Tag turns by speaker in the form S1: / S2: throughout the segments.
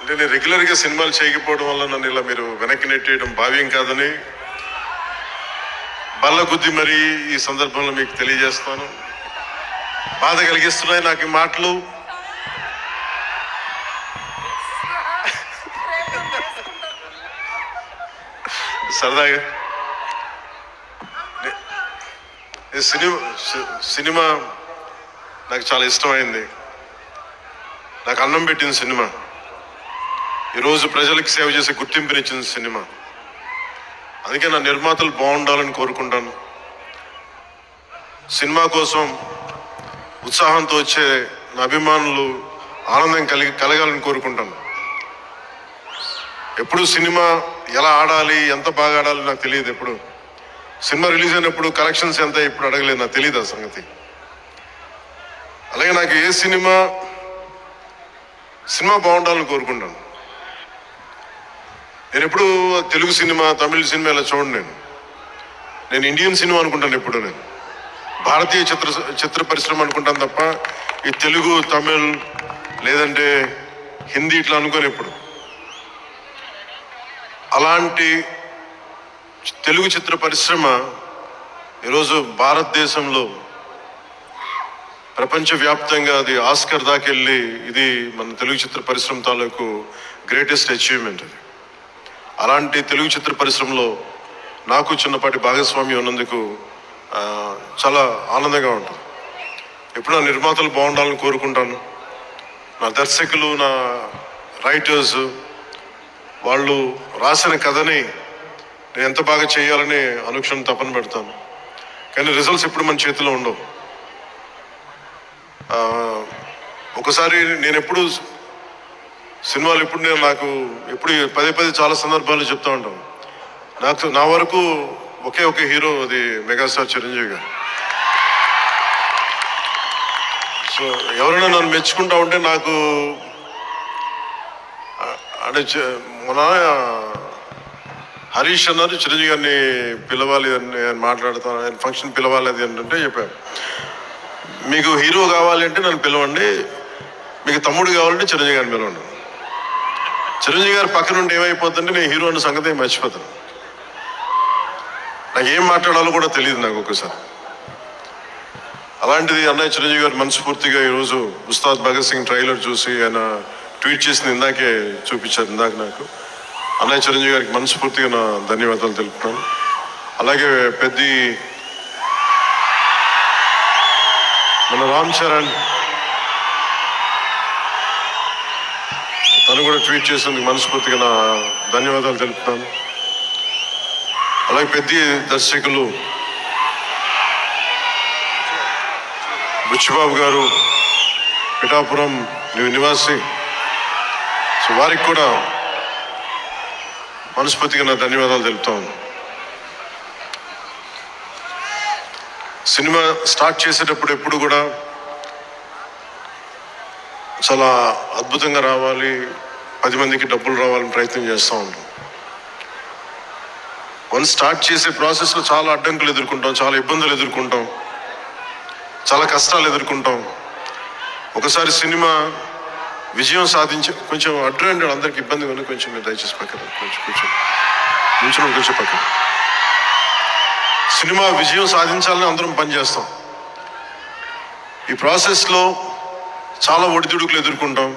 S1: అంటే నేను రెగ్యులర్గా సినిమాలు చేయకపోవడం వల్ల నన్ను ఇలా మీరు వెనక్కి నెట్టేయడం భావ్యం కాదని బల్ల గుద్ది మరీ ఈ సందర్భంలో మీకు తెలియజేస్తాను. బాధ కలిగిస్తున్నాయి నాకు ఈ మాటలు. సరదాగా సినిమా నాకు చాలా ఇష్టమైంది. నాకు అన్నం పెట్టింది సినిమా. ఈరోజు ప్రజలకు సేవ చేసే గుర్తింపునిచ్చింది సినిమా. అందుకే నా నిర్మాతలు బాగుండాలని కోరుకుంటాను. సినిమా కోసం ఉత్సాహంతో వచ్చే నా అభిమానులు ఆనందం కలగాలని కోరుకుంటాను. ఎప్పుడు సినిమా ఎలా ఆడాలి, ఎంత బాగా ఆడాలి నాకు తెలియదు. ఎప్పుడు సినిమా రిలీజ్ అయినప్పుడు కలెక్షన్స్ ఎంత ఇప్పుడు అడగలేదు, నాకు తెలియదు ఆ సంగతి. అలాగే నాకు ఏ సినిమా బాగుండాలని కోరుకుంటాను. నేను ఎప్పుడు తెలుగు సినిమా, తమిళ సినిమా ఇలా చూడండి. నేను ఇండియన్ సినిమా అనుకుంటాను. ఎప్పుడు నేను భారతీయ చిత్ర పరిశ్రమ అనుకుంటాను తప్ప ఈ తెలుగు, తమిళ్ లేదంటే హిందీ ఇట్లా అనుకోని ఎప్పుడు. అలాంటి తెలుగు చిత్ర పరిశ్రమ ఈరోజు భారతదేశంలో ప్రపంచవ్యాప్తంగా అది ఆస్కర్ దాకెళ్ళి ఇది మన తెలుగు చిత్ర పరిశ్రమ తాలూకు గ్రేటెస్ట్ అచీవ్మెంట్ అది. అలాంటి తెలుగు చిత్ర పరిశ్రమలో నాకు చిన్నపాటి భాగస్వామ్యం ఉన్నందుకు చాలా ఆనందంగా ఉంటుంది. ఎప్పుడు నా నిర్మాతలు బాగుండాలని కోరుకుంటాను. నా దర్శకులు, నా రైటర్స్ వాళ్ళు రాసిన కథని నేను ఎంత బాగా చేయాలని అనుక్షణం తపన పెడతాను. కానీ రిజల్ట్స్ ఎప్పుడు మన చేతిలో ఉండవు. ఒకసారి నేను ఎప్పుడు సినిమాలు నాకు ఎప్పుడు పదే చాలా సందర్భాలు చెప్తూ ఉంటాను. నా వరకు ఒకే హీరో, అది మెగాస్టార్ చిరంజీవి గారు. సో ఎవరైనా నన్ను మెచ్చుకుంటా ఉంటే నాకు అంటే మన హరీష్ అన్నారు చిరంజీవి గారిని పిలవాలి అని మాట్లాడతాను, ఆయన ఫంక్షన్ పిలవాలి అది అంటే చెప్పాను. మీకు హీరో కావాలి అంటే నన్ను పిలవండి, మీకు తమ్ముడు కావాలంటే చిరంజీవి గారిని పిలవండి. చిరంజీవి గారి పక్క నుండి ఏమైపోతుంటే నేను హీరో అన్న సంగతి మర్చిపోతాను. నాకు ఏం మాట్లాడాలో కూడా తెలియదు నాకు ఒక్కసారి. అలాంటిది అన్నయ్య చిరంజీవి గారు మనస్ఫూర్తిగా ఈరోజు ఉస్తాద్ భగత్ సింగ్ ట్రైలర్ చూసి ఆయన ట్వీట్ చేసింది ఇందాకే చూపించారు. ఇందాక నాకు అన్నయ్య చిరంజీవి గారికి మనస్ఫూర్తిగా నా ధన్యవాదాలు తెలుపుతాను. అలాగే మన రామ్ చరణ్ తను కూడా ట్వీట్ చేసినందుకు మనస్ఫూర్తిగా నా ధన్యవాదాలు తెలుపుతాను. అలాగే దర్శకులు బుచ్చిబాబు గారు, పిఠాపురం నివాసి, సో వారికి కూడా మనస్ఫూర్తిగా నా ధన్యవాదాలు తెలుపుతాను. సినిమా స్టార్ట్ చేసేటప్పుడు ఎప్పుడు కూడా చాలా అద్భుతంగా రావాలి, 10 మందికి డబ్బులు రావాలని ప్రయత్నం చేస్తూ ఉంటాం. వన్స్ స్టార్ట్ చేసే ప్రాసెస్లో చాలా అడ్డంకులు ఎదుర్కొంటాం, చాలా ఇబ్బందులు ఎదుర్కొంటాం, చాలా కష్టాలు ఎదుర్కొంటాం. ఒకసారి సినిమా విజయం సాధించి కొంచెం అడ్డు అందరికి ఇబ్బంది ఉంది, కొంచెం మీరు దయచేసి పక్కన కొంచెం పక్కన. సినిమా విజయం సాధించాలని అందరం పనిచేస్తాం. ఈ ప్రాసెస్లో చాలా ఒడిదుడుకులు ఎదుర్కొంటాం.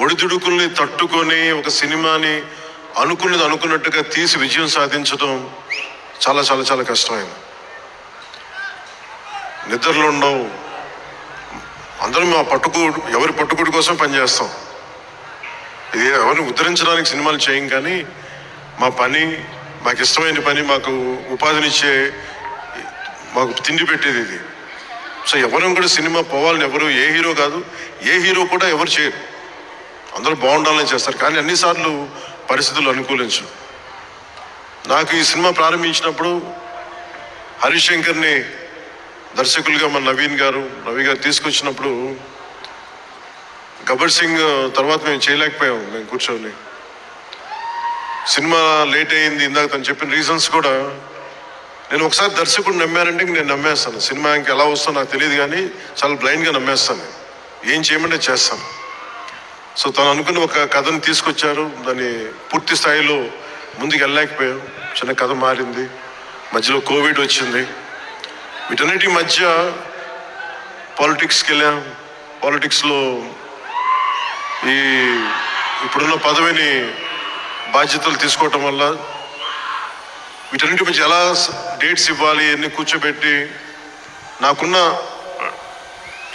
S1: ఒడిదుడుకుల్ని తట్టుకొని ఒక సినిమాని అనుకున్నట్టుగా తీసి విజయం సాధించడం చాలా చాలా చాలా కష్టమైంది. నిద్రలు ఉండవు. అందరం ఎవరి పట్టుకుడి కోసం పనిచేస్తాం. ఇది ఎవరిని ఉద్ధరించడానికి సినిమాలు చేయం, కానీ మా పని, మాకు ఇష్టమైన పని, మాకు ఉపాధినిచ్చే, మాకు తిండి పెట్టేది ఇది. సో ఎవరు కూడా సినిమా పోవాలని ఎవరు, ఏ హీరో కాదు, ఏ హీరో కూడా ఎవరు చేయరు. అందరూ బాగుండాలని చేస్తారు, కానీ అన్నిసార్లు పరిస్థితులు అనుకూలించు. నాకు ఈ సినిమా ప్రారంభించినప్పుడు హరిశంకర్ని దర్శకులుగా మన రవి గారు తీసుకొచ్చినప్పుడు గబ్బర్ సింగ్ తర్వాత మేము చేయలేకపోయాం. మేము కూర్చొని సినిమా లేట్ అయింది. ఇందాక తను చెప్పిన రీజన్స్ కూడా నేను ఒకసారి దర్శకుడు నమ్మానంటే నేను నమ్మేస్తాను. సినిమా ఇంకా ఎలా వస్తుందో నాకు తెలియదు, కానీ చాలా బ్లైండ్గా నమ్మేస్తాను. ఏం చేయమంటే చేస్తాను. సో తను అనుకున్న ఒక కథను తీసుకొచ్చారు. దాన్ని పూర్తి స్థాయిలో ముందుకు వెళ్ళలేకపోయాం. చిన్న కథ మారింది, మధ్యలో కోవిడ్ వచ్చింది. వీటన్నిటి మధ్య పాలిటిక్స్కి వెళ్ళాం. పాలిటిక్స్లో ఇప్పుడున్న పదవిని బాధ్యతలు తీసుకోవటం వల్ల వీటన్నిటి మధ్య ఎలా డేట్స్ ఇవ్వాలి అన్ని కూర్చోబెట్టి నాకున్న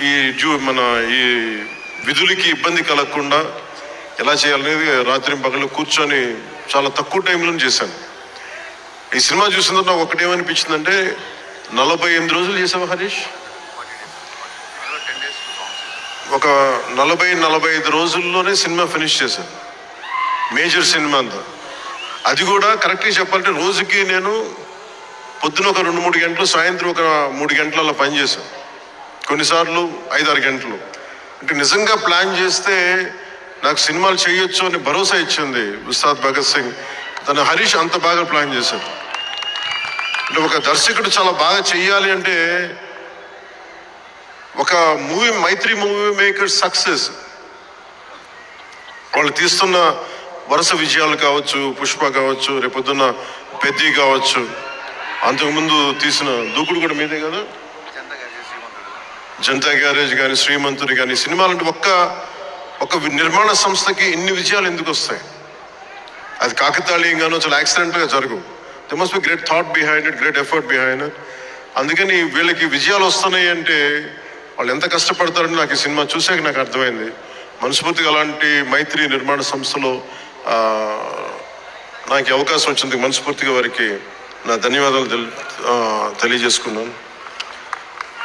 S1: ఈ విధులకి ఇబ్బంది కలగకుండా ఎలా చేయాలనేది రాత్రి పగలు కూర్చొని చాలా తక్కువ టైంలో చేశాను. ఈ సినిమా చూసిన తర్వాత నాకు ఒకటేమనిపించిందంటే 48 రోజులు చేసావా హరీష్? ఒక 40-45 రోజుల్లోనే సినిమా ఫినిష్ చేశాను, మేజర్ సినిమా అంతా. అది కూడా కరెక్ట్గా చెప్పాలంటే రోజుకి నేను పొద్దున ఒక 2-3 గంటలు, సాయంత్రం ఒక 3 గంటలు అలా పనిచేశాను. కొన్నిసార్లు 5-6 గంటలు. అంటే నిజంగా ప్లాన్ చేస్తే నాకు సినిమాలు చేయొచ్చు అని భరోసా ఇచ్చింది ఉస్తాద్ భగత్ సింగ్. తన హరీష్ అంత బాగా ప్లాన్ చేశారు. అంటే ఒక దర్శకుడు చాలా బాగా చెయ్యాలి అంటే ఒక మైత్రి మూవీ మేకర్ సక్సెస్, వాళ్ళు తీస్తున్న వరుస విజయాలు కావచ్చు, పుష్ప కావచ్చు, రేపొద్దున్న పెద్ది కావచ్చు, అంతకుముందు తీసిన దూకుడు కూడా మీదే కదా, జనతా గ్యారేజ్ కానీ, శ్రీమంతుడి కానీ, సినిమాలంటే ఒక నిర్మాణ సంస్థకి ఇన్ని విజయాలు ఎందుకు వస్తాయి? అది కాకతాళీయంగానో చాలా యాక్సిడెంట్గా జరగవు. They must be great thought behind it, great effort behind it. అందుకని వీళ్ళకి విజయాలు వస్తున్నాయి అంటే వాళ్ళు ఎంత కష్టపడతారని నాకు ఈ సినిమా చూసాక నాకు అర్థమైంది. మనస్ఫూర్తిగా అలాంటి మైత్రి నిర్మాణ సంస్థలో నాకు అవకాశం వచ్చింది. మనస్ఫూర్తిగా వారికి నా ధన్యవాదాలు తెలియజేసుకున్నాను.